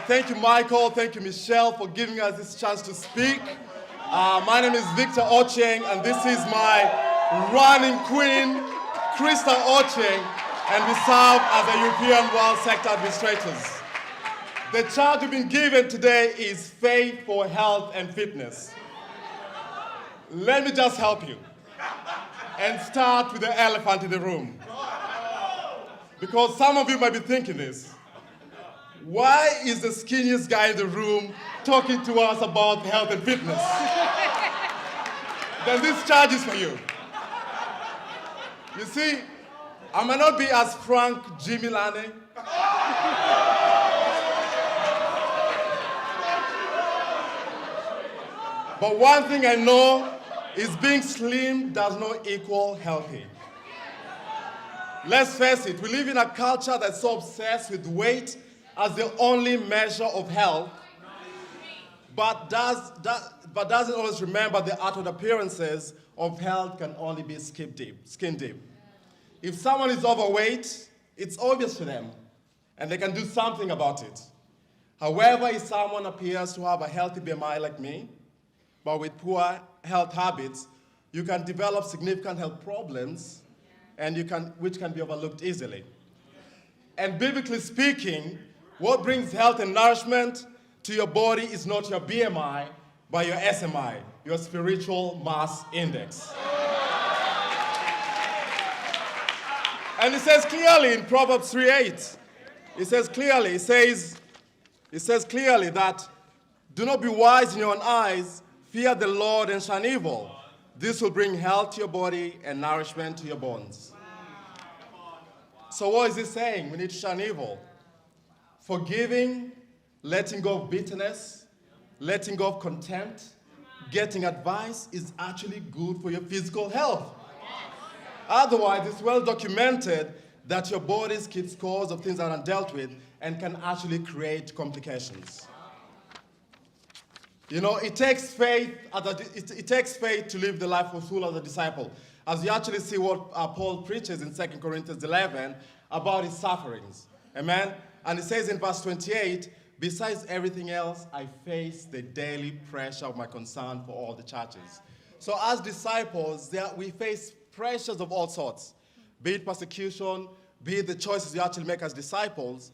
Thank you, Michael. Thank you, Michelle, for giving us this chance to speak. My name is Victor Ochieng, and this is my running queen, Krista Ochieng, and we serve as the European World Sector Administrators. The charge we've been given today is faith for health and fitness. Let me just help you and start with the elephant in the room. Because some of you might be thinking this. Why is the skinniest guy in the room talking to us about health and fitness? Then this charge is for you. You see, I might not be as Frank Jimmy Lane, but one thing I know is being slim does not equal healthy. Let's face it, we live in a culture that's so obsessed with weight as the only measure of health, but doesn't always remember the outward appearances of health can only be skin deep. If someone is overweight, it's obvious to them, and they can do something about it. However, if someone appears to have a healthy BMI like me, but with poor health habits, you can develop significant health problems, and which can be overlooked easily. And biblically speaking, what brings health and nourishment to your body is not your BMI, but your SMI, your spiritual mass index. And it says clearly in Proverbs 3:8, it says clearly that do not be wise in your own eyes, fear the Lord and shun evil. This will bring health to your body and nourishment to your bones. So what is it saying? We need to shun evil. Forgiving, letting go of bitterness, letting go of contempt, getting advice is actually good for your physical health. Otherwise, it's well documented that your bodies keep scores of things that are undealt with and can actually create complications. You know, it takes faith to live the life of full as a disciple. As you actually see what Paul preaches in 2 Corinthians 11 about his sufferings. Amen? And it says in verse 28, besides everything else, I face the daily pressure of my concern for all the churches. So as disciples, we face pressures of all sorts, be it persecution, be it the choices you actually make as disciples.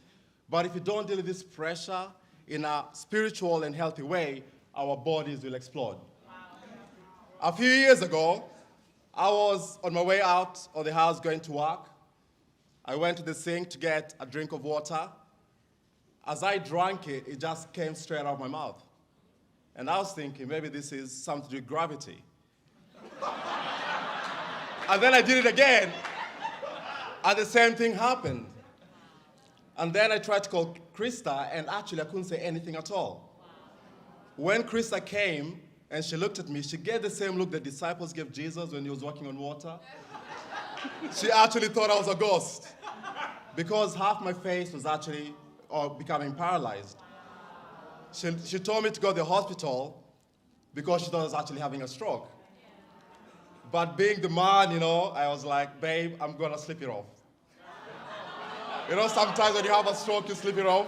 But if you don't deal with this pressure in a spiritual and healthy way, our bodies will explode. Wow. A few years ago, I was on my way out of the house going to work. I went to the sink to get a drink of water. As I drank it, it just came straight out of my mouth. And I was thinking, maybe this is something to do with gravity. And then I did it again, and the same thing happened. And then I tried to call Krista, and actually I couldn't say anything at all. When Krista came, and she looked at me, she gave the same look the disciples gave Jesus when he was walking on water. She actually thought I was a ghost, because half my face was actually becoming paralyzed. She told me to go to the hospital because she thought I was actually having a stroke. But being the man, you know, I was like, babe, I'm gonna sleep it off. You know, sometimes when you have a stroke, you sleep it off.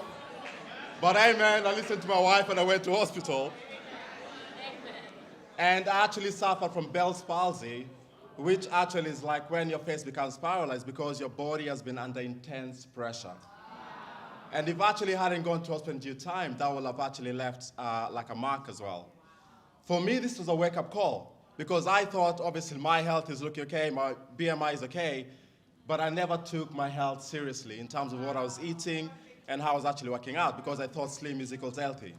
But amen, I listened to my wife and I went to hospital. And I actually suffered from Bell's palsy, which actually is like when your face becomes paralyzed because your body has been under intense pressure. And if I actually hadn't gone to hospital in due time, that would have actually left like a mark as well. For me, this was a wake-up call because I thought, obviously, my health is looking okay, my BMI is okay, but I never took my health seriously in terms of what I was eating and how I was actually working out because I thought slim is equals healthy.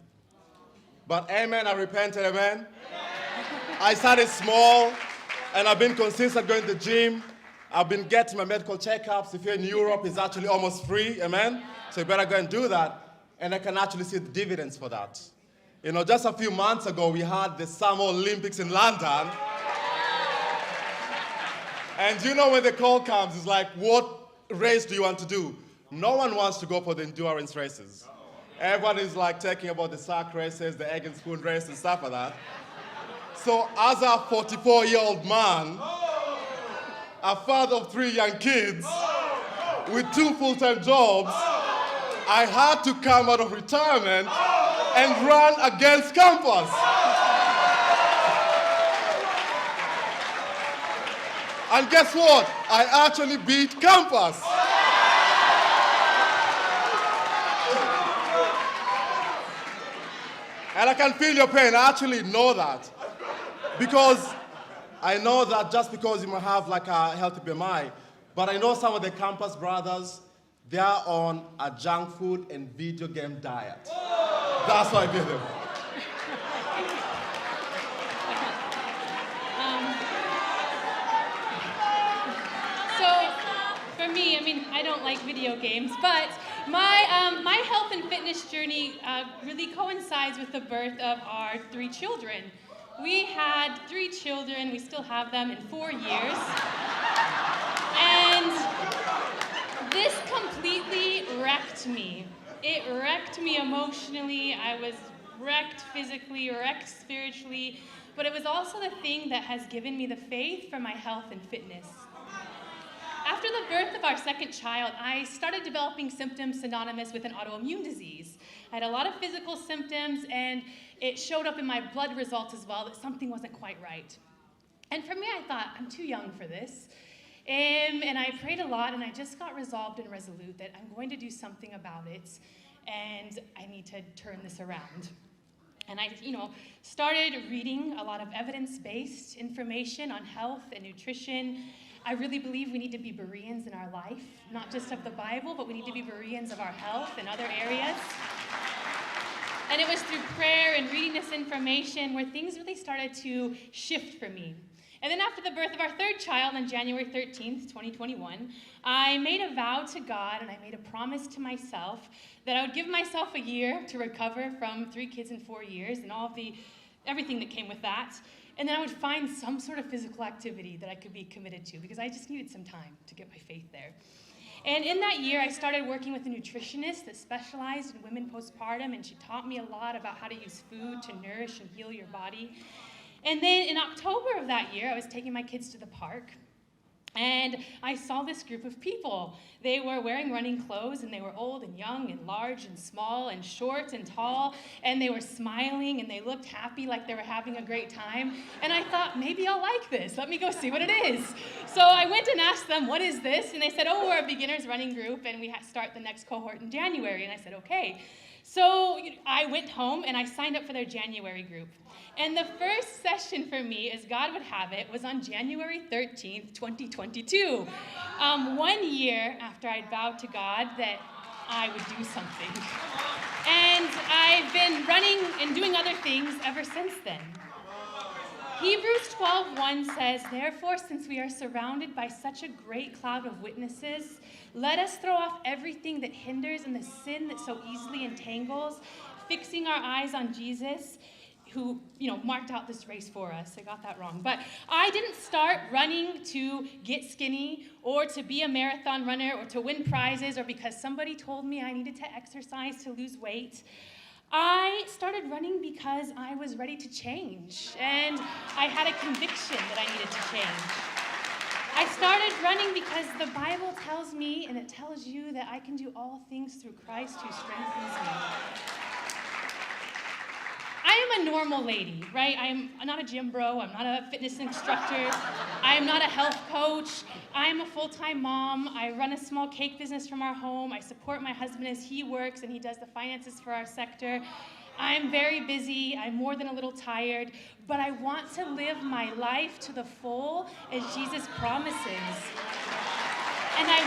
But amen, I repented, amen? I started small, and I've been consistent going to the gym. I've been getting my medical checkups. If you're in Europe, it's actually almost free, amen? So you better go and do that, and I can actually see the dividends for that. You know, just a few months ago, we had the Summer Olympics in London. And you know when the call comes, it's like, what race do you want to do? No one wants to go for the endurance races. Everyone is like talking about the sack races, the egg and spoon race and stuff like that. So as a 44-year-old man, a father of 3 young kids, with 2 full-time jobs, I had to come out of retirement and run against campus. And guess what? I actually beat campus. And I can feel your pain. I actually know that. Because I know that just because you might have like a healthy BMI, but I know some of the campus brothers, they are on a junk food and video game diet. That's why I beat them. For me, I mean, I don't like video games, but my health and fitness journey really coincides with the birth of our 3 children. We had 3 children, we still have them in 4 years. And this completely wrecked me. It wrecked me emotionally, I was wrecked physically, wrecked spiritually, but it was also the thing that has given me the faith for my health and fitness. After the birth of our 2nd child, I started developing symptoms synonymous with an autoimmune disease. I had a lot of physical symptoms, and it showed up in my blood results as well that something wasn't quite right. And for me, I thought, I'm too young for this. And I prayed a lot, and I just got resolved and resolute that I'm going to do something about it, and I need to turn this around. And I, started reading a lot of evidence-based information on health and nutrition. I really believe we need to be Bereans in our life, not just of the Bible, but we need to be Bereans of our health and other areas. And it was through prayer and reading this information where things really started to shift for me. And then after the birth of our 3rd child on January 13th, 2021, I made a vow to God and I made a promise to myself that I would give myself a year to recover from 3 kids in 4 years and everything that came with that. And then I would find some sort of physical activity that I could be committed to because I just needed some time to get my faith there. And in that year, I started working with a nutritionist that specialized in women postpartum, and she taught me a lot about how to use food to nourish and heal your body. And then in October of that year, I was taking my kids to the park, and I saw this group of people. They were wearing running clothes, and they were old and young and large and small and short and tall, and they were smiling, and they looked happy like they were having a great time. And I thought, maybe I'll like this. Let me go see what it is. So I went and asked them, what is this? And they said, oh, we're a beginners running group, and we start the next cohort in January. And I said, okay. So I went home, and I signed up for their January group. And the first session for me, as God would have it, was on January 13th, 2022. 1 year after I'd vowed to God that I would do something. And I've been running and doing other things ever since then. Hebrews 12:1 says, therefore, since we are surrounded by such a great cloud of witnesses, let us throw off everything that hinders and the sin that so easily entangles, fixing our eyes on Jesus, who, marked out this race for us. I got that wrong. But I didn't start running to get skinny or to be a marathon runner or to win prizes or because somebody told me I needed to exercise to lose weight. I started running because I was ready to change, and I had a conviction that I needed to change. I started running because the Bible tells me, and it tells you, that I can do all things through Christ who strengthens me. I am a normal lady, right? I'm not a gym bro. I'm not a fitness instructor. I'm not a health coach. I'm a full-time mom. I run a small cake business from our home. I support my husband as he works and he does the finances for our sector. I'm very busy. I'm more than a little tired, but I want to live my life to the full as Jesus promises. And I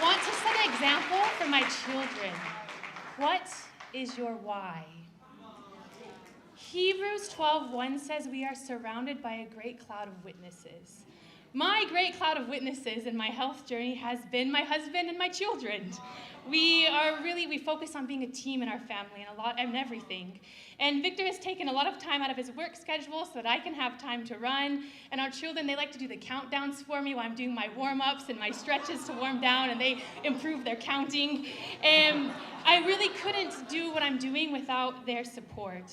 want to set an example for my children. What is your why? Hebrews 12:1 says we are surrounded by a great cloud of witnesses. My great cloud of witnesses in my health journey has been my husband and my children. We focus on being a team in our family and everything. And Victor has taken a lot of time out of his work schedule so that I can have time to run. And our children, they like to do the countdowns for me while I'm doing my warm-ups and my stretches to warm down, and they improve their counting. And I really couldn't do what I'm doing without their support.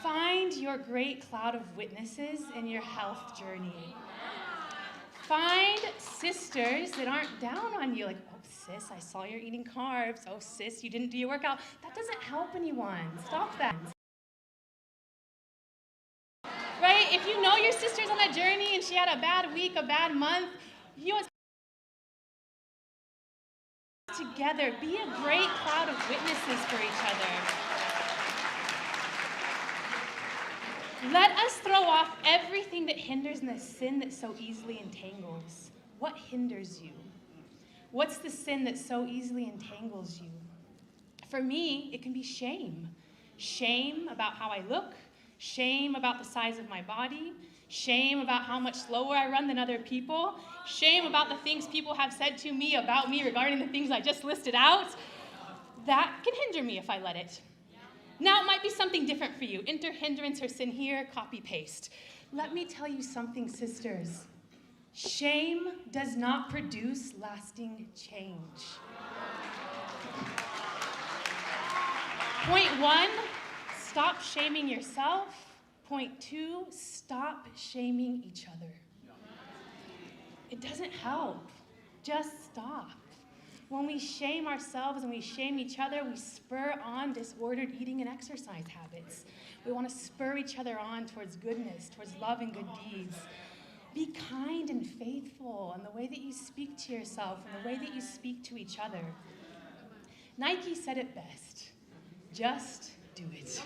Find your great cloud of witnesses in your health journey. Find sisters that aren't down on you, like, oh, sis, I saw you're eating carbs. Oh, sis, you didn't do your workout. That doesn't help anyone. Stop that. Right? If you know your sister's on a journey and she had a bad week, a bad month, you know, together, be a great cloud of witnesses for each other. Let us throw off everything that hinders and the sin that so easily entangles. What hinders you? What's the sin that so easily entangles you? For me, it can be shame. Shame about how I look, shame about the size of my body, shame about how much slower I run than other people, shame about the things people have said to me about me regarding the things I just listed out. That can hinder me if I let it. Now, it might be something different for you. Enter hindrance or sin here, copy paste. Let me tell you something, sisters. Shame does not produce lasting change. Point 1, stop shaming yourself. Point 2, stop shaming each other. It doesn't help. Just stop. When we shame ourselves and we shame each other, we spur on disordered eating and exercise habits. We want to spur each other on towards goodness, towards love and good deeds. Be kind and faithful in the way that you speak to yourself and the way that you speak to each other. Nike said it best. Just do it.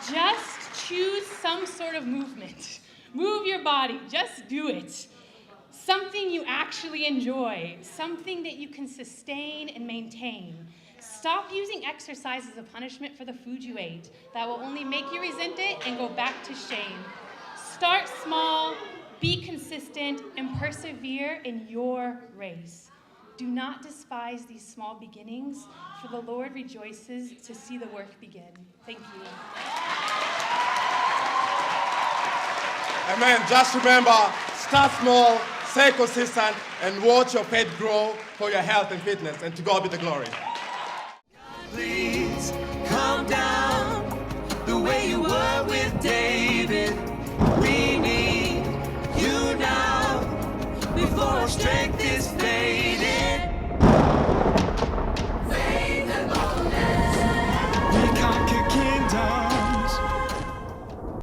Just choose some sort of movement. Move your body. Just do it. Something you actually enjoy, something that you can sustain and maintain. Stop using exercise as a punishment for the food you ate. That will only make you resent it and go back to shame. Start small, be consistent, and persevere in your race. Do not despise these small beginnings, for the Lord rejoices to see the work begin. Thank you. Amen. Just remember, start small, stay consistent, and watch your faith grow for your health and fitness. And to God be the glory. Please calm down the way you were with David. We need you now before our strength